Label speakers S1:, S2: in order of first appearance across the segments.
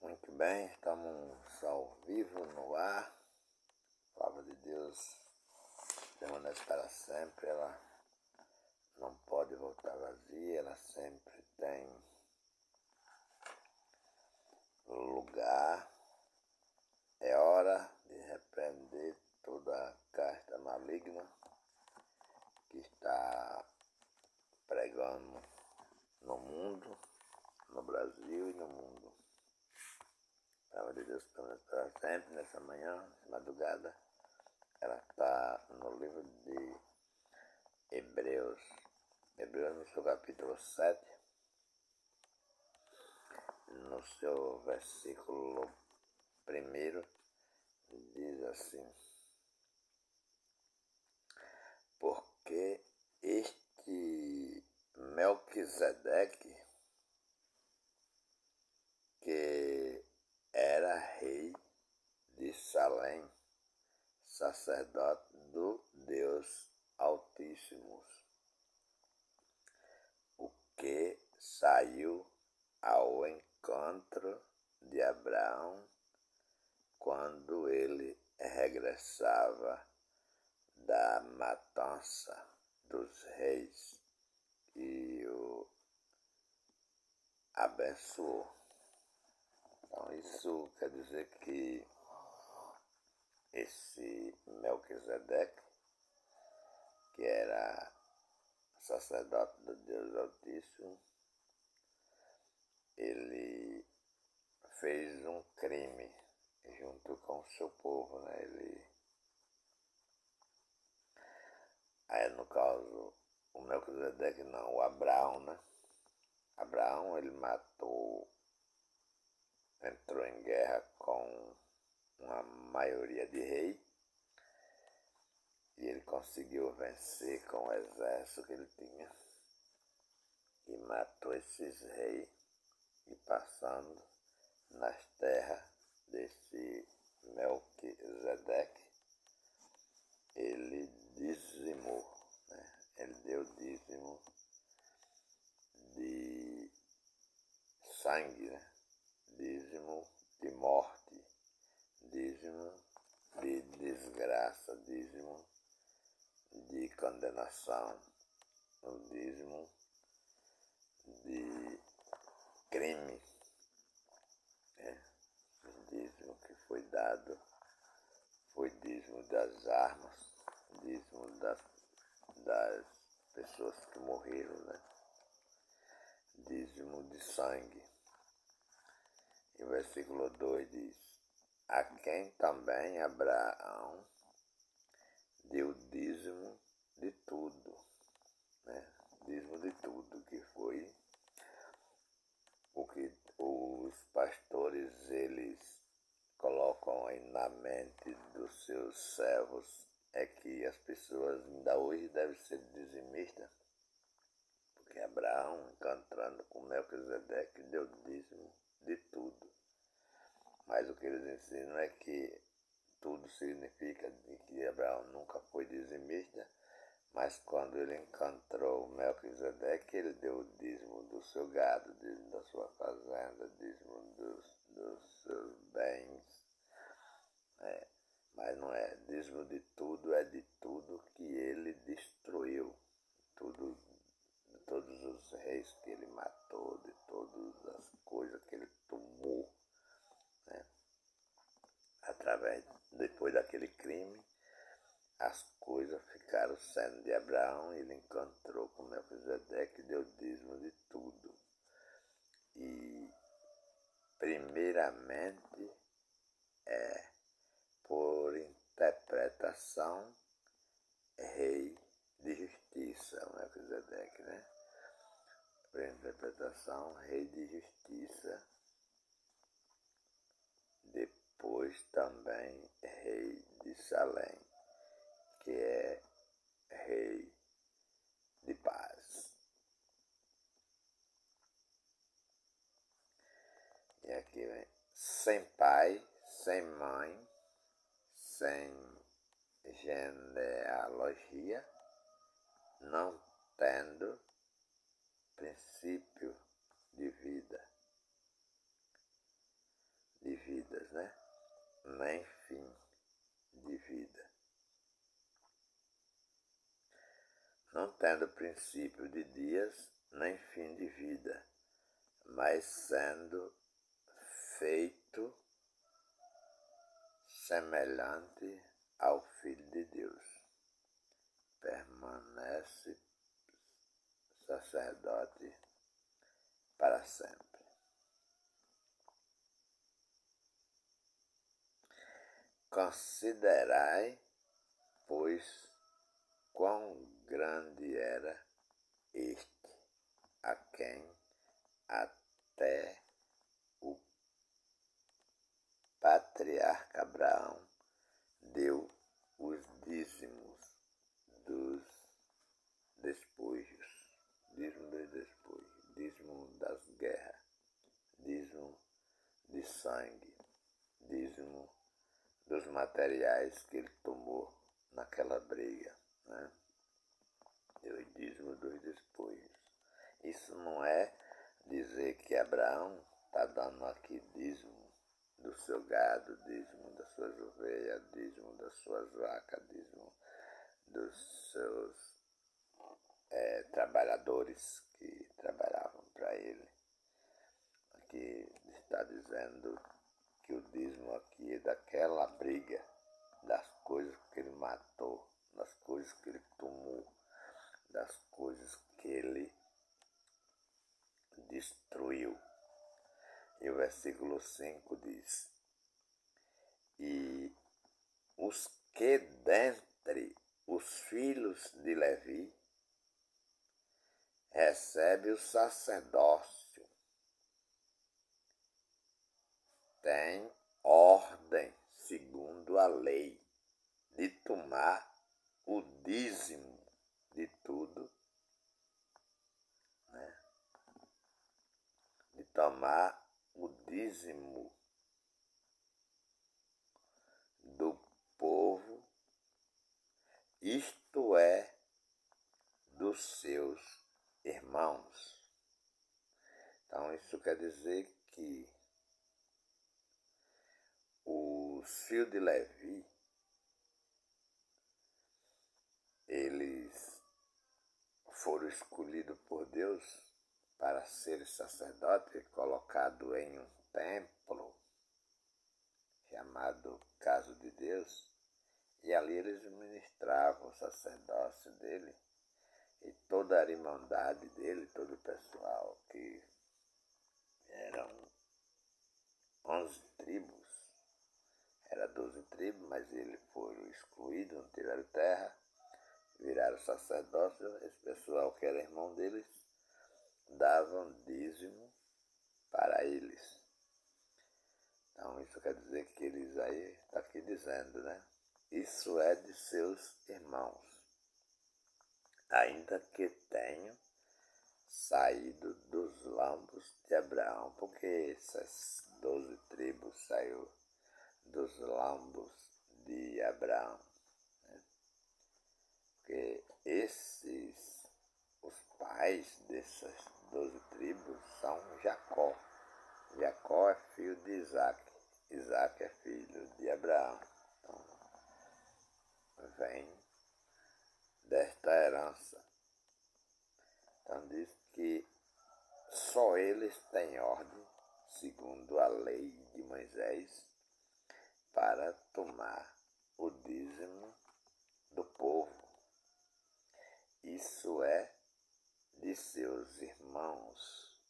S1: Muito bem, estamos ao vivo no ar. A palavra de Deus permanece para sempre, ela não pode voltar vazia, ela sempre tem lugar. É hora de repreender toda casta maligna que está pregando no mundo, no Brasil e no mundo. A palavra de Deus permanece para sempre, nessa manhã, nessa madrugada. Ela está no livro de Hebreus, no seu capítulo 7, no seu versículo 1, diz assim: porque este Melquisedeque, que era rei de Salém, sacerdote do Deus Altíssimo, o que saiu ao encontro de Abraão quando ele regressava da matança dos reis e o abençoou. Então isso quer dizer que esse Melquisedeque, que era sacerdote do Deus Altíssimo, ele fez um crime junto com o seu povo, né? Aí no caso, o Melquisedeque não, o Abraão, né? Abraão, ele entrou em guerra com uma maioria de reis e ele conseguiu vencer com o exército que ele tinha e matou esses reis, e passando nas terras desse Melquisedeque, ele dizimou, né? Ele deu dízimo de sangue, né? Dízimo de morte, dízimo de desgraça, dízimo de condenação, o dízimo de crime, né? O dízimo que foi dado foi dízimo das armas, dízimo das pessoas que morreram, né? Dízimo de sangue. E o versículo 2 diz: a quem também Abraão deu dízimo de tudo, né? Dízimo de tudo, que foi o que os pastores eles colocam aí na mente dos seus servos, é que as pessoas ainda hoje devem ser dizimistas, porque Abraão, encontrando com Melquisedeque, deu dízimo de tudo. Mas o que eles ensinam é que tudo significa que Abraão nunca foi dizimista, mas quando ele encontrou Melquisedeque, ele deu o dízimo do seu gado, dízimo da sua fazenda, dízimo dos seus bens. Mas não é dízimo de tudo, é de tudo que ele destruiu, tudo, de todos os reis que ele matou, de todas as coisas que ele tomou, né? Depois daquele crime, as coisas ficaram sendo de Abraão, ele encontrou com Melquisedeque e deu dízimo de tudo. E, primeiramente, por interpretação, rei de justiça, Melquisedeque, né? Por interpretação, rei de justiça. Depois também rei de Salém, que é rei de paz. E aqui vem: sem pai, sem mãe, sem genealogia, não tendo princípio de vida. nem fim de vida. Não tendo princípio de dias, nem fim de vida, mas sendo feito semelhante ao Filho de Deus, permanece sacerdote para sempre. Considerai, pois, quão grande era este, a quem até o patriarca Abraão deu os dízimos dos despojos, dízimo das guerras, dízimo de sangue, dízimo dos materiais que ele tomou naquela briga, né? E o dízimo dos despojos. Isso não é dizer que Abraão está dando aqui dízimo do seu gado, dízimo das suas ovelhas, dízimo das suas vacas, dízimo dos seus trabalhadores que trabalhavam para ele. Aqui está dizendo que o dízimo aqui é daquela briga, das coisas que ele matou, das coisas que ele tomou, das coisas que ele destruiu. E o versículo 5 diz: e os que dentre os filhos de Levi recebe o sacerdócio, tem ordem, segundo a lei, de tomar o dízimo de tudo, né? De tomar o dízimo do povo, isto é, dos seus irmãos. Então, isso quer dizer que os filhos de Levi, eles foram escolhidos por Deus para serem sacerdotes, colocados em um templo chamado Casa de Deus, e ali eles ministravam o sacerdócio dele e toda a irmandade dele, todo o pessoal, que eram 11 tribos, era 12 tribos, mas eles foram excluídos, não tiveram terra, viraram sacerdócio. Esse pessoal que era irmão deles davam dízimo para eles. Então isso quer dizer que eles aí, está aqui dizendo, né? Isso é de seus irmãos, ainda que tenham saído dos lambos de Abraão, porque essas 12 tribos saíram dos lambos de Abraão, né? Porque os pais dessas 12 tribos são Jacó. Jacó é filho de Isaac. Isaac é filho de Abraão. Então, vem desta herança. Então diz que só eles têm ordem, segundo a lei de Moisés, para tomar o dízimo do povo. Isso é de seus irmãos,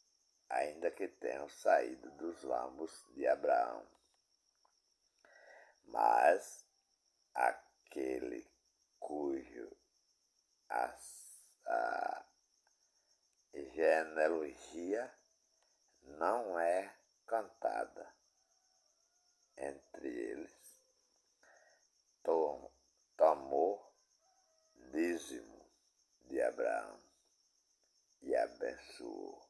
S1: ainda que tenham saído dos lambos de Abraão. Mas aquele cujo a genealogia não é cantada entre eles, tomou dízimo de Abraão e abençoou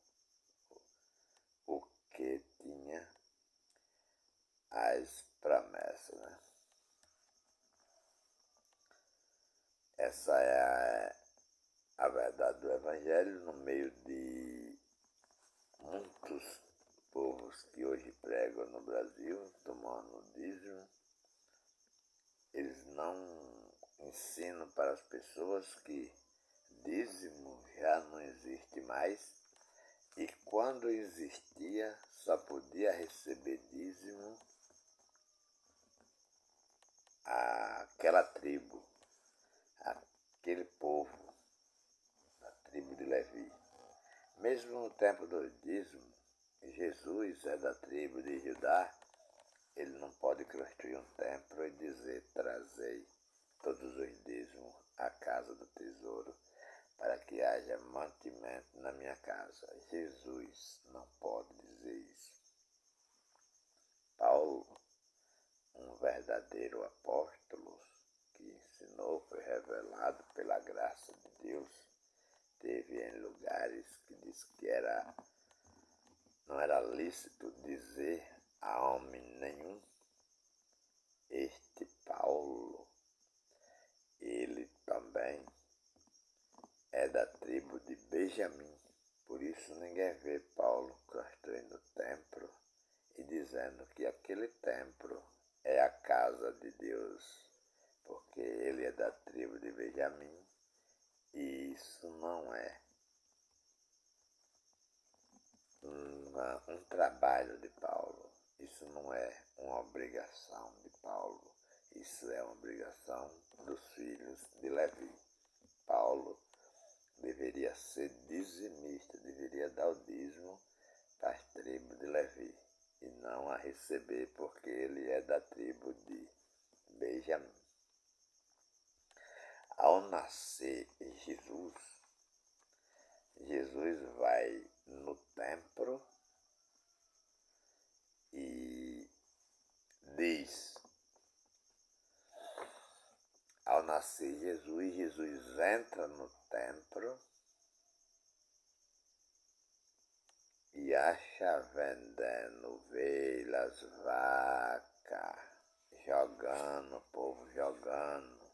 S1: o que tinha as promessas, né? Essa é a verdade do Evangelho no meio de muitos povos que hoje pregam no Brasil, tomando dízimo, eles não ensinam para as pessoas que dízimo já não existe mais e quando existia só podia receber dízimo aquela tribo, aquele povo, a tribo de Levi. Mesmo no tempo do dízimo, Jesus é da tribo de Judá, ele não pode construir um templo e dizer, trazei todos os dízimos à casa do tesouro, para que haja mantimento na minha casa. Jesus não pode dizer isso. Paulo, um verdadeiro apóstolo que ensinou, foi revelado pela graça de Deus, teve em lugares que diz que não era lícito dizer a homem nenhum. Este Paulo, ele também é da tribo de Benjamim. Por isso ninguém vê Paulo construindo templo e dizendo que aquele templo é a casa de Deus, porque ele é da tribo de Benjamim e isso não é um trabalho de Paulo, isso não é uma obrigação de Paulo, isso é uma obrigação dos filhos de Levi. Paulo deveria ser dizimista, deveria dar o dízimo para as tribos de Levi e não a receber porque ele é da tribo de Benjamim. Ao nascer Jesus vai no templo e diz, ao nascer Jesus entra no templo e acha vendendo ovelhas, vacas, jogando, o povo jogando.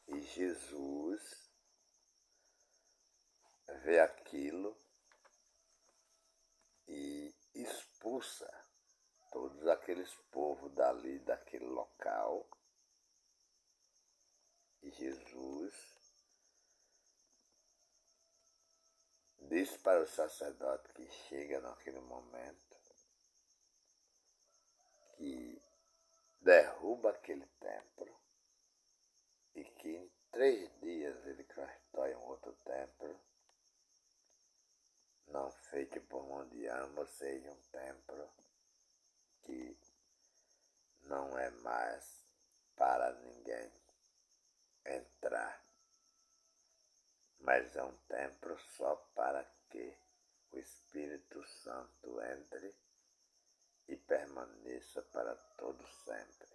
S1: E Jesus vê aquilo e expulsa todos aqueles povos dali, daquele local. E Jesus diz para o sacerdote que chega naquele momento que derruba aquele templo e que em 3 dias ele constrói um outro templo, não feito por mão de homem, ou seja, um templo que não é mais para ninguém entrar, mas é um templo só para que o Espírito Santo entre e permaneça para todo sempre.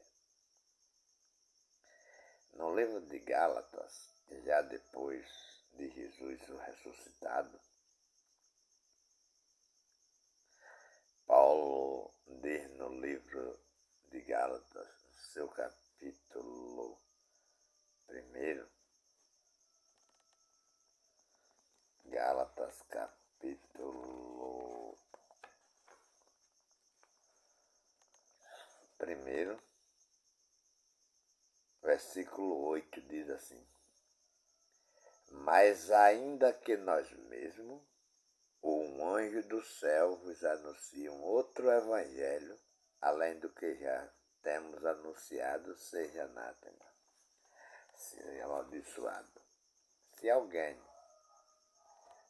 S1: No livro de Gálatas, já depois de Jesus ressuscitado, Paulo diz no livro de Gálatas, seu capítulo 1, Gálatas capítulo 1, versículo 8 diz assim: mas ainda que nós mesmos, ou um anjo do céu vos anuncie um outro evangelho, além do que já temos anunciado, seja anátema, seja amaldiçoado. Se alguém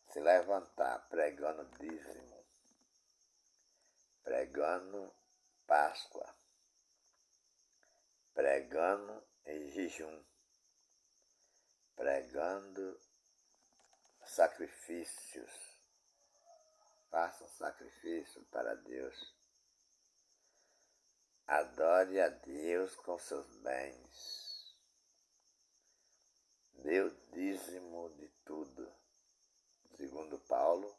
S1: se levantar pregando dízimo, pregando Páscoa, pregando em jejum, pregando sacrifícios, façam sacrifício para Deus, adore a Deus com seus bens, dê o dízimo de tudo. Segundo Paulo,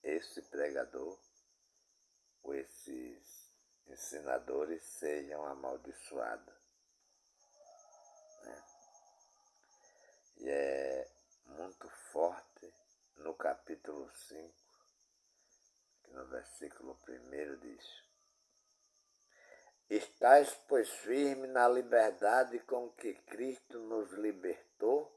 S1: esse pregador, ou esses ensinadores sejam amaldiçoados. Né? E é muito forte no capítulo 5, que no versículo 1 diz: Estais, pois, firme na liberdade com que Cristo nos libertou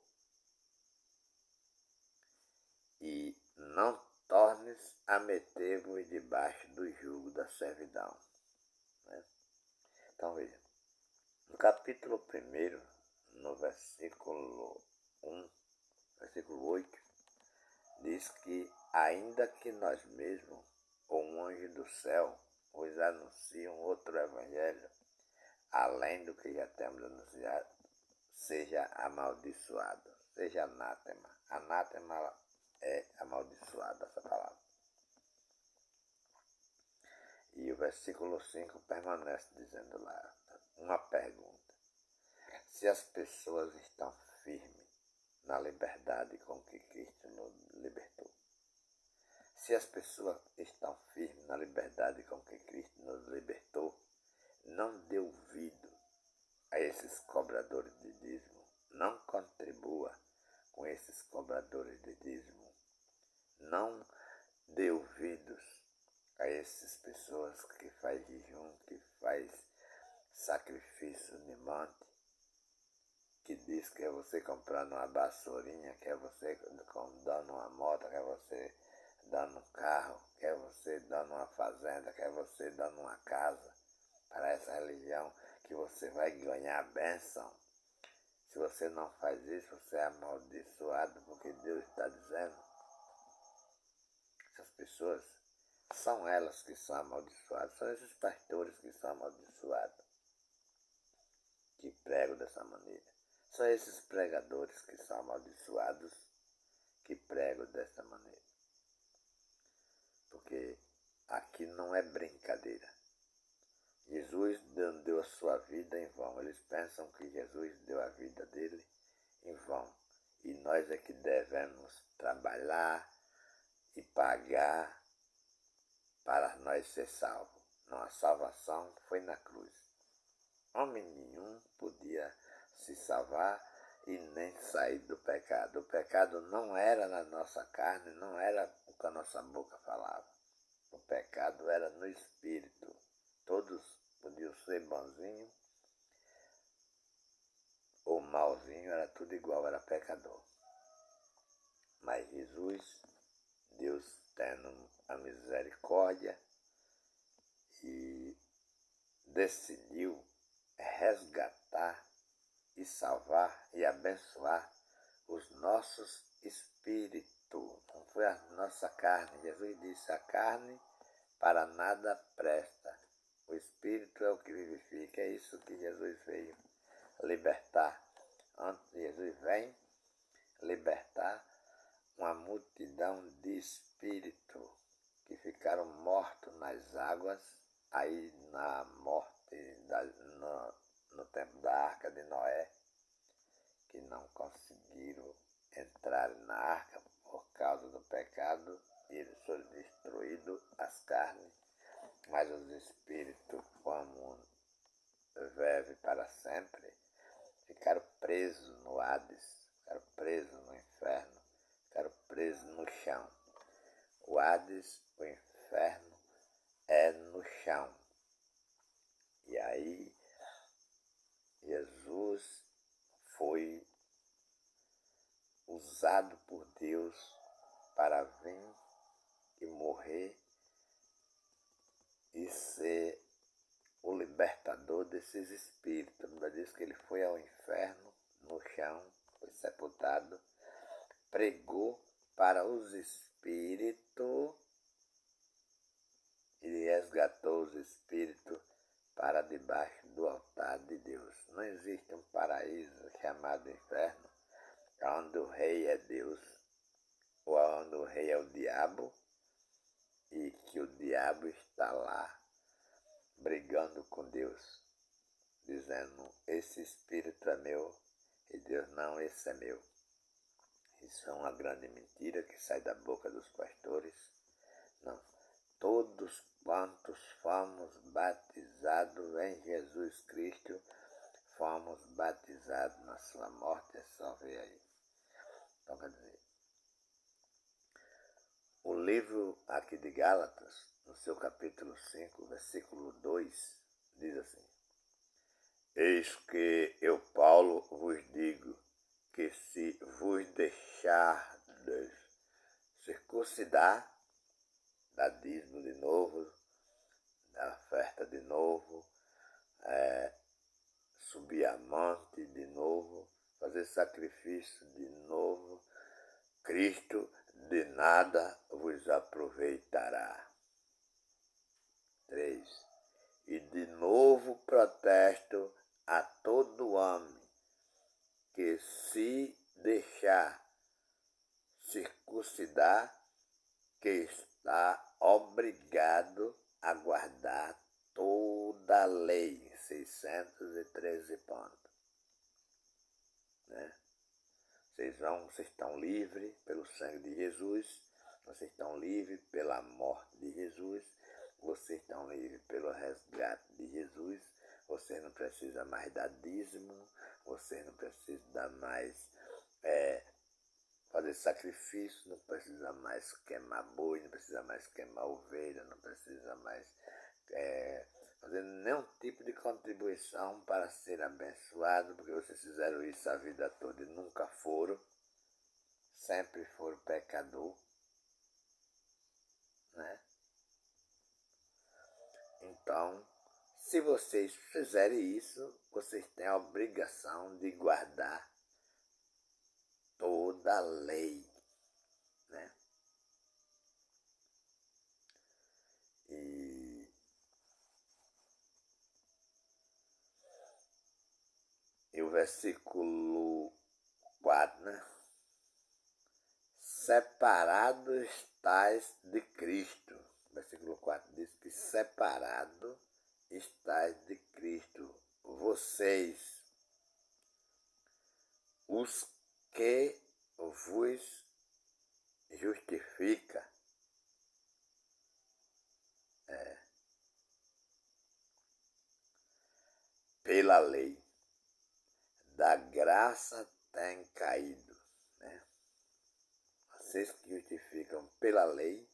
S1: e não tornes a meter-vos debaixo do jugo da servidão. Né? Então veja, no capítulo 1, no versículo 1, versículo 8, diz que ainda que nós mesmos, ou um anjo do céu, vos anuncie um outro evangelho, além do que já temos anunciado, seja amaldiçoado, seja anátema. Anátema é amaldiçoado, essa palavra. E o versículo 5 permanece dizendo lá, uma pergunta: se as pessoas estão firmes na liberdade com que Cristo nos libertou, se as pessoas estão firmes na liberdade com que Cristo nos libertou, não dê ouvido a esses cobradores de dízimo, não contribua com esses cobradores de dízimo, não dê ouvidos a essas pessoas que faz jejum, que faz sacrifício de monte, que diz que é você comprando uma vassourinha, que é você dando uma moto, que é você dando um carro, que é você dando uma fazenda, que é você dando uma casa, para essa religião que você vai ganhar a bênção. Se você não faz isso, você é amaldiçoado, porque Deus está dizendo. Essas pessoas são elas que são amaldiçoadas, são esses pastores que são amaldiçoados, que pregam dessa maneira. São esses pregadores que são amaldiçoados, que pregam dessa maneira. Porque aqui não é brincadeira. Jesus não deu a sua vida em vão. Eles pensam que Jesus deu a vida dele em vão. E nós é que devemos trabalhar e pagar para nós ser salvos. Não, a salvação foi na cruz. Homem nenhum podia se salvar e nem sair do pecado. O pecado não era na nossa carne, não era o que a nossa boca falava. O pecado era no espírito. Todos podiam ser bonzinhos ou malzinho, era tudo igual, era pecador. Mas Jesus, Deus tendo a misericórdia, e decidiu resgatar e salvar e abençoar os nossos espíritos. Não foi a nossa carne. Jesus disse: a carne para nada presta. O espírito é o que vivifica. É isso que Jesus veio libertar. Jesus vem libertar uma multidão de espíritos que ficaram mortos nas águas, aí na morte, no tempo da Arca de Noé, que não conseguiram entrar na arca por causa do pecado, e eles foram destruídos, as carnes, mas os espíritos, como vive para sempre, ficaram presos no Hades, ficaram presos no inferno, ficaram presos no chão. O Hades, o inferno, é no chão. E aí, Jesus foi usado por Deus para vir e morrer e ser o libertador desses espíritos. A Bíblia diz que ele foi ao inferno, no chão, foi sepultado, pregou para os espíritos e resgatou os espíritos para debaixo do altar de Deus. Não existe um paraíso chamado inferno, onde o rei é Deus, ou onde o rei é o diabo, e que o diabo está lá brigando com Deus, dizendo: esse espírito é meu, e Deus: não, esse é meu. Isso é uma grande mentira que sai da boca dos pastores. Não. Todos quantos fomos batizados em Jesus Cristo, fomos batizados na sua morte. É só ver aí. Então, quer dizer, o livro aqui de Gálatas, no seu capítulo 5, versículo 2, diz assim: eis que eu, Paulo, vos digo que se vos deixardes circuncidar, dar dízimo de novo, dar oferta de novo, subir a monte de novo, fazer sacrifício de novo, Cristo de nada vos aproveitará. 3. E de novo protesto a todo homem que se deixar circuncidar, que está obrigado a guardar toda a lei. 613 pontos. Né? Vocês estão livres pelo sangue de Jesus, vocês estão livres pela morte de Jesus, vocês estão livres pelo resgate de Jesus, vocês não precisam mais dar dízimo, vocês não precisam dar mais fazer sacrifício, não precisa mais queimar boi, não precisa mais queimar ovelha, não precisa mais fazer nenhum tipo de contribuição para ser abençoado, porque vocês fizeram isso a vida toda e nunca foram, sempre foram pecador, né? Então, se vocês fizerem isso, vocês têm a obrigação de guardar toda a lei, né? E o versículo 4, né? Separado estais de Cristo. O versículo 4 diz que separado estais de Cristo. Vocês, os que vos justifica. Pela lei. Da graça tem caído. Né? Vocês que justificam pela lei,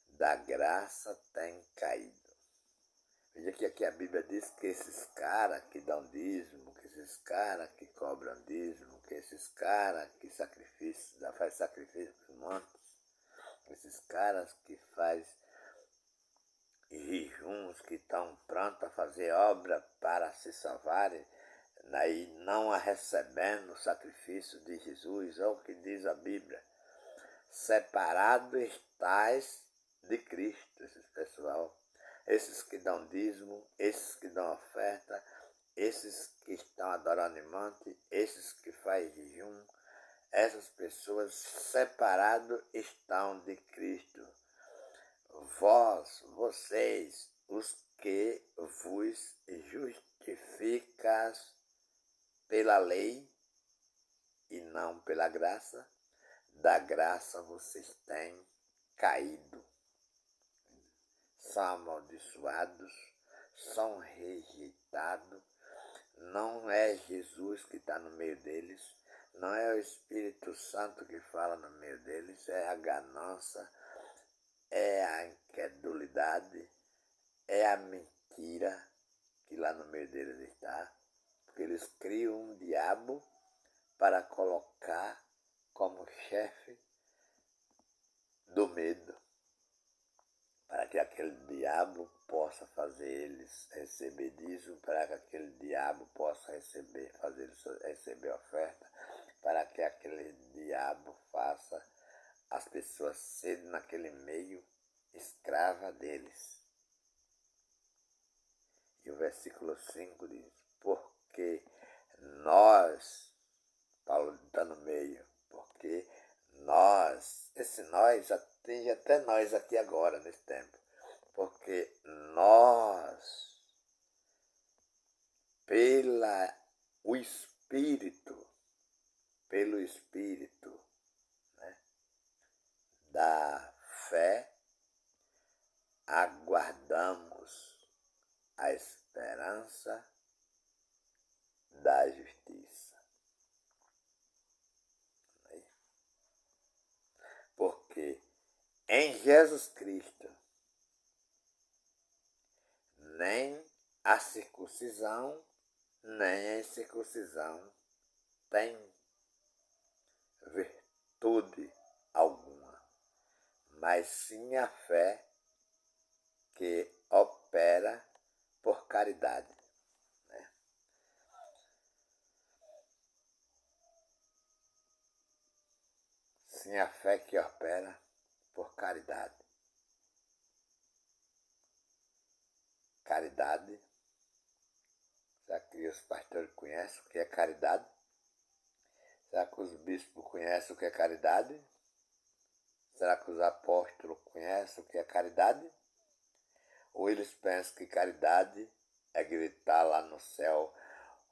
S1: da graça tem caído. Veja que aqui a Bíblia diz que esses caras que dão dízimo, que esses caras que cobram dízimo, que esses caras que faz sacrifício dos montes, esses caras que faz jejuns, que estão prontos a fazer obra para se salvarem, e não a recebendo o sacrifício de Jesus, é o que diz a Bíblia. Separado estais de Cristo, esses pessoal, esses que dão dízimo, esses que dão oferta, esses que estão adorando em monte, esses que fazem jejum, essas pessoas separados estão de Cristo. Vocês, os que vos justificas pela lei e não pela graça, da graça vocês têm caído. São amaldiçoados, são rejeitados. Não é Jesus que está no meio deles, não é o Espírito Santo que fala no meio deles, é a ganância, é a incredulidade, é a mentira que lá no meio deles está, porque eles criam um diabo para colocar como chefe do medo, para que aquele diabo possa fazer eles receber dízimo, para que aquele diabo possa fazer eles receber oferta, para que aquele diabo faça as pessoas serem naquele meio escrava deles. E o versículo 5 diz, porque nós, Paulo está no meio, porque nós, esse nós atinge até nós aqui agora, nesse tempo, porque nós, pelo Espírito, né, da fé, aguardamos a esperança da justiça. Porque em Jesus Cristo nem a circuncisão nem a incircuncisão tem virtude alguma, mas sim a fé que opera por caridade. Né? Sim a fé que opera por caridade. Caridade. Será que os pastores conhecem o que é caridade? Será que os bispos conhecem o que é caridade? Será que os apóstolos conhecem o que é caridade? Ou eles pensam que caridade é gritar lá no céu: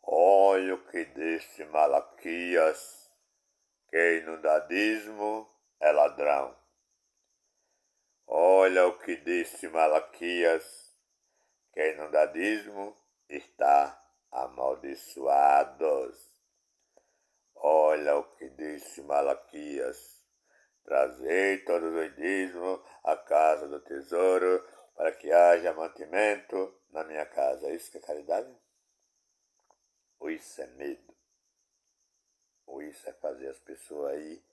S1: olha o que disse Malaquias, quem não dá dízimo é ladrão. Olha o que disse Malaquias, quem não dá dízimo está amaldiçoado. Olha o que disse Malaquias, trazei todos os dízimos à casa do tesouro, para que haja mantimento na minha casa. Isso que é caridade? Ou isso é medo? Ou isso é fazer as pessoas aí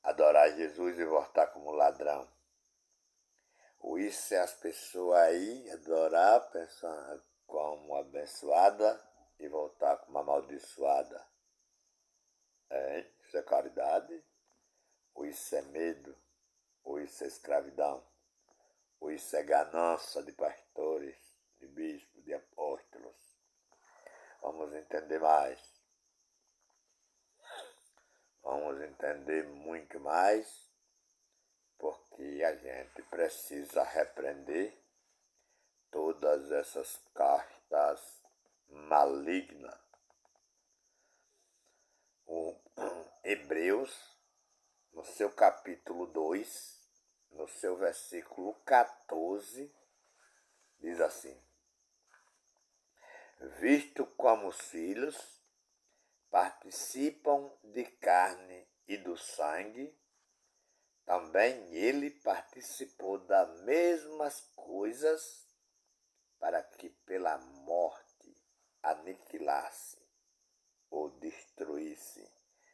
S1: adorar Jesus e voltar como ladrão? Ou isso é as pessoas aí adorar pensando como abençoada e voltar como amaldiçoada? Isso é caridade? Ou isso é medo? Ou isso é escravidão? Ou isso é ganância de pastores, de bispos, de apóstolos? Vamos entender mais. Vamos entender muito mais, porque a gente precisa repreender todas essas cartas malignas. O Hebreus, no seu capítulo 2, no seu versículo 14, diz assim: visto como os filhos participam de carne e do sangue, também ele participou das mesmas coisas, para que pela morte aniquilasse ou destruísse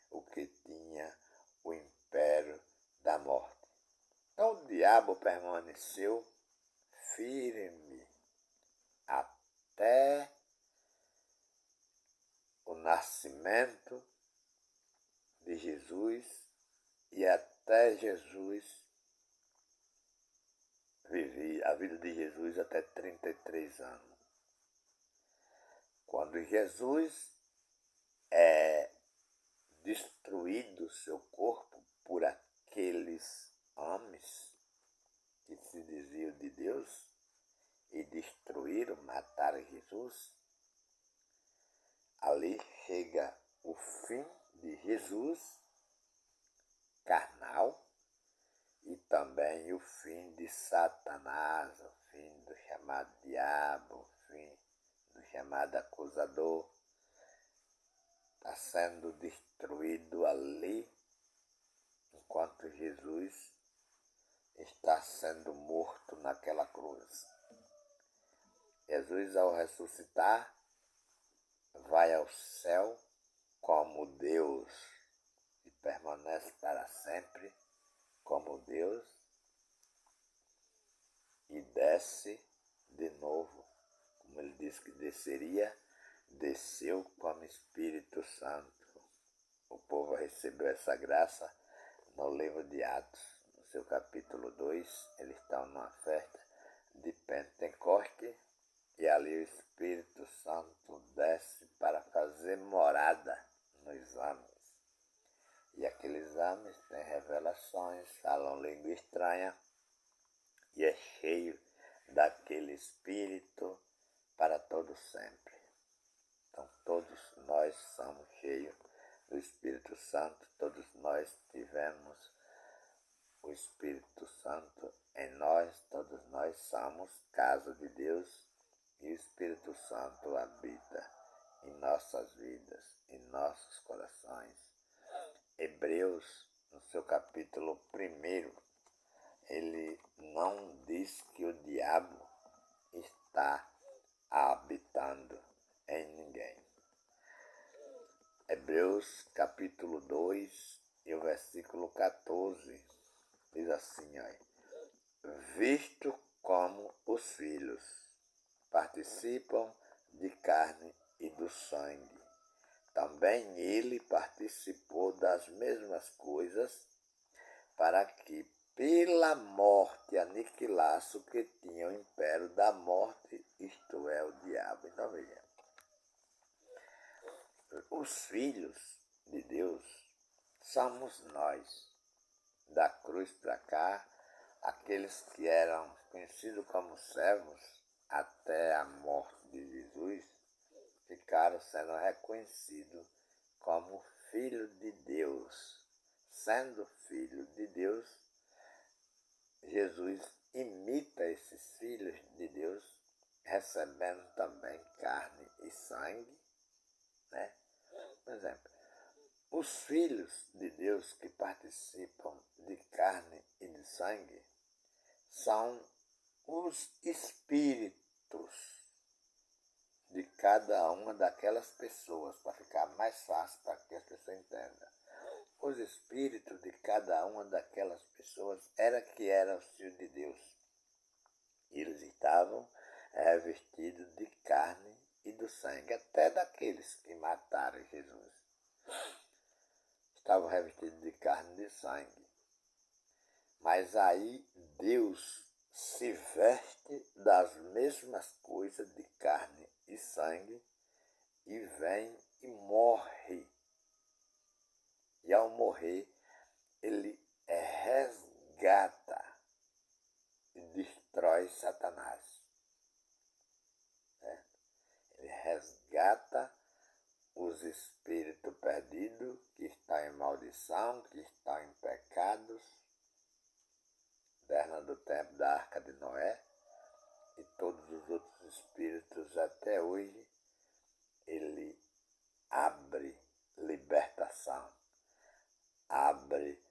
S1: o que tinha o império da morte. Então o diabo permaneceu firme até o nascimento de Jesus e até Jesus viver a vida de Jesus até 33 anos. Quando Jesus é destruído seu corpo por aqueles homens que se diziam de Deus e destruíram, mataram Jesus, ali chega o fim de Jesus carnal e também o fim de Satanás, o fim do chamado diabo, o fim do chamado acusador. Está sendo destruído ali, enquanto Jesus está sendo morto naquela cruz. Jesus, ao ressuscitar, vai ao céu como Deus e permanece para sempre como Deus e desce de novo, como ele disse que desceria, desceu como Espírito Santo. O povo recebeu essa graça no livro de Atos, no seu capítulo 2, eles estão numa festa de Pentecoste e ali o Espírito Santo desce para fazer morada nos homens. E aqueles homens têm revelações, falam língua estranha e é cheio daquele Espírito para todo sempre. Então todos nós somos cheios do Espírito Santo, todos nós tivemos o Espírito Santo em nós, todos nós somos casa de Deus e o Espírito Santo habita em nossas vidas, em nossos corações. Hebreus, no seu capítulo 1, ele não diz que o diabo está habitando em ninguém. Hebreus capítulo 2 e o versículo 14 diz assim, visto como os filhos participam de carne e do sangue, também ele participou das mesmas coisas, para que pela morte aniquilasse o que tinha o império da morte, isto é, o diabo. Então veja, os filhos de Deus somos nós, da cruz para cá, aqueles que eram conhecidos como servos até a morte de Jesus, ficaram sendo reconhecidos como filho de Deus. Sendo filho de Deus, Jesus imita esses filhos de Deus, recebendo também carne e sangue, né? Por exemplo, os filhos de Deus que participam de carne e de sangue são os espíritos de cada uma daquelas pessoas, para ficar mais fácil para que as pessoas entendam. Os espíritos de cada uma daquelas pessoas eram os filhos de Deus. Eles estavam revestidos de carne e do sangue, até daqueles que mataram Jesus. Estavam revestidos de carne e de sangue. Mas aí Deus se veste das mesmas coisas de carne e sangue e vem e morre. E ao morrer, ele resgata e destrói Satanás. Né? Ele resgata os espíritos perdidos que estão em maldição, que estão em pecados, desde do tempo da Arca de Noé, e todos os outros espíritos até hoje. Ele abre libertação, abre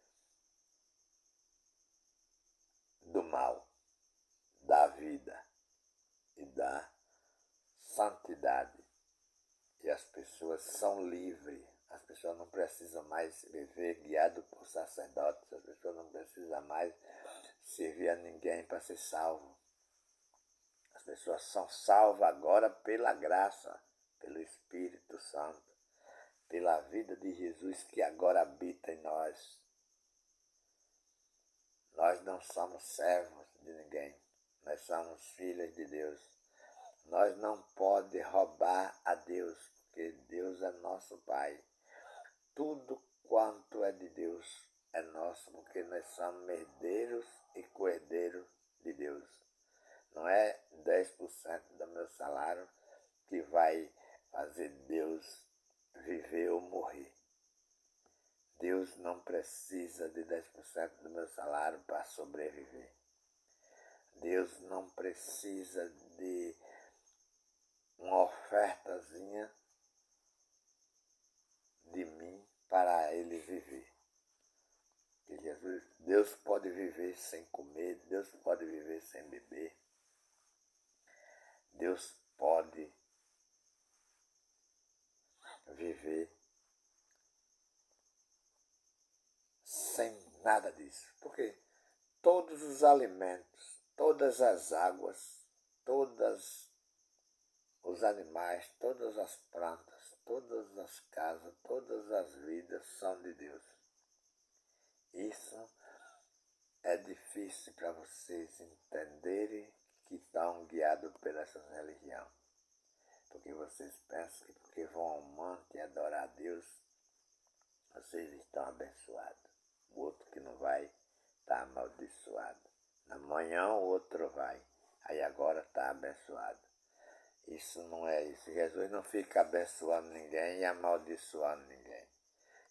S1: do mal, da vida e da santidade. E as pessoas são livres. As pessoas não precisam mais viver guiado por sacerdotes. As pessoas não precisam mais servir a ninguém para ser salvo. As pessoas são salvas agora pela graça, pelo Espírito Santo, pela vida de Jesus que agora habita em nós. Nós não somos servos de ninguém. Nós somos filhos de Deus. Nós não podemos roubar a Deus, porque Deus é nosso Pai. Tudo quanto é de Deus é nosso, porque nós somos herdeiros e co-herdeiros de Deus. Não é 10% do meu salário que vai fazer Deus viver ou morrer. Deus não precisa de 10% do meu salário para sobreviver. Deus não precisa de uma ofertazinha de mim para ele viver. E Deus pode viver sem comer, Deus pode viver sem beber, Deus pode viver sem nada disso. Porque todos os alimentos, todas as águas, todos os animais, todas as plantas, todas as casas, todas as vidas são de Deus. Isso é difícil para vocês entenderem que estão guiados por essa religião. Porque vocês pensam que porque vão ao monte adorar a Deus, vocês estão abençoados. O outro que não vai está amaldiçoado. Na manhã o outro vai, aí agora está abençoado. Isso não é isso. Jesus não fica abençoando ninguém e amaldiçoando ninguém.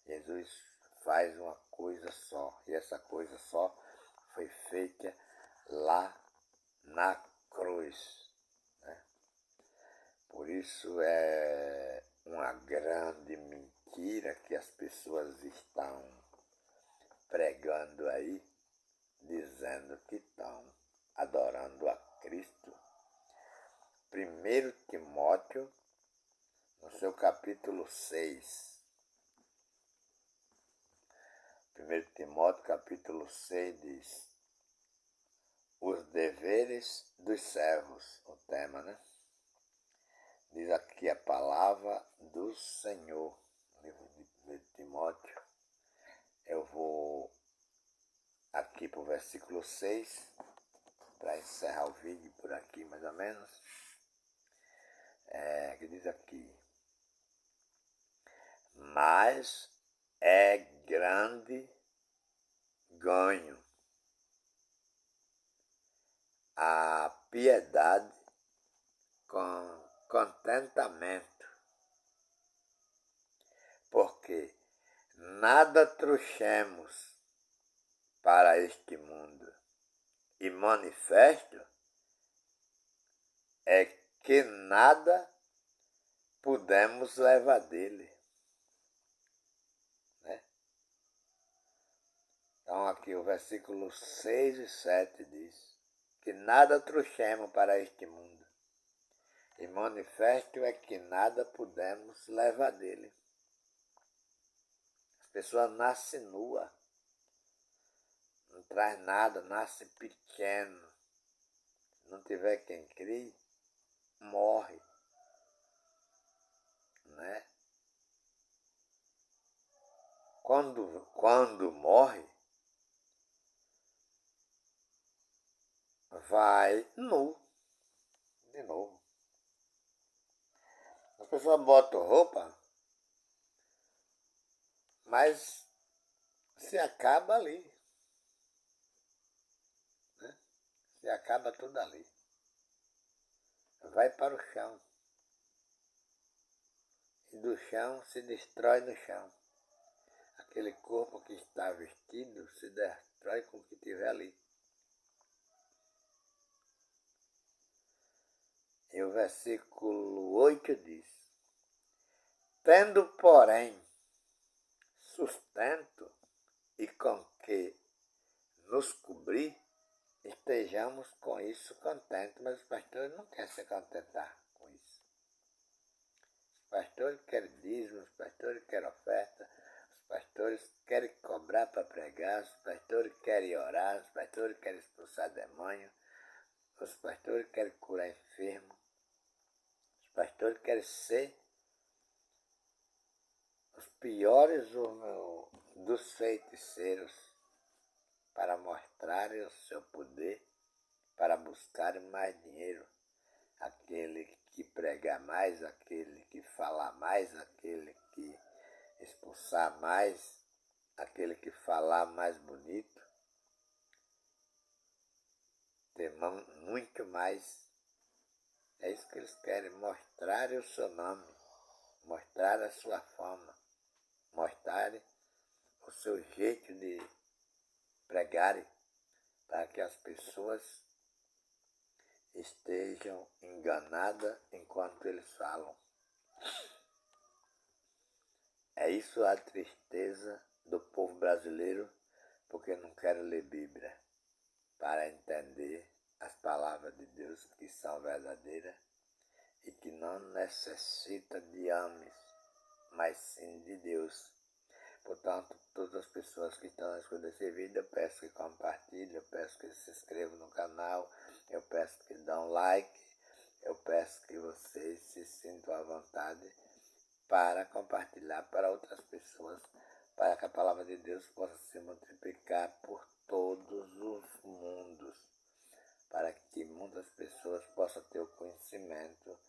S1: Jesus faz uma coisa só, e essa coisa só foi feita lá na cruz. Né? Por isso é uma grande mentira que as pessoas estão pregando aí, dizendo que estão adorando a Cristo. 1 1 Timóteo, no seu capítulo 6. 1 Timóteo, capítulo 6, diz: os deveres dos servos, o tema, né? Diz aqui a palavra do Senhor, no livro de Timóteo. Eu vou aqui para o versículo 6, para encerrar o vídeo por aqui, mais ou menos. Que diz aqui: mas é grande ganho a piedade com contentamento, porque nada trouxemos para este mundo, e manifesto é que nada pudemos levar dele. Né? Então aqui o versículo 6 e 7 diz que nada trouxemos para este mundo, e manifesto é que nada pudemos levar dele. As pessoas nascem nua, não traz nada, nasce pequeno. Se não tiver quem crie, morre. Né? Quando morre, vai nu, de novo. As pessoas botam roupa, mas se acaba ali. Né? Se acaba tudo ali. Vai para o chão. E do chão se destrói no chão. Aquele corpo que está vestido se destrói com o que tiver ali. E o versículo 8 diz: tendo, porém, sustento e com que nos cobrir, estejamos com isso contentes. Mas os pastores não querem se contentar com isso. Os pastores querem dízimos, os pastores querem oferta, os pastores querem cobrar para pregar, os pastores querem orar, os pastores querem expulsar demônio, os pastores querem curar enfermo, os pastores querem ser os piores dos feiticeiros para mostrarem o seu poder, para buscarem mais dinheiro. Aquele que pregar mais, aquele que falar mais, aquele que expulsar mais, aquele que falar mais bonito, ter muito mais. É isso que eles querem, mostrar o seu nome, mostrar a sua fama, mostrar o seu jeito de pregarem, para que as pessoas estejam enganadas enquanto eles falam. É isso a tristeza do povo brasileiro, porque não quer ler Bíblia para entender as palavras de Deus que são verdadeiras e que não necessita de homens, mas sim de Deus. Portanto, todas as pessoas que estão escutando esse vídeo, eu peço que compartilhem, eu peço que se inscrevam no canal, eu peço que dão like, eu peço que vocês se sintam à vontade para compartilhar para outras pessoas, para que a palavra de Deus possa se multiplicar por todos os mundos, para que muitas pessoas possam ter o conhecimento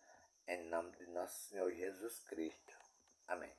S1: em nome de nosso Senhor Jesus Cristo. Amém.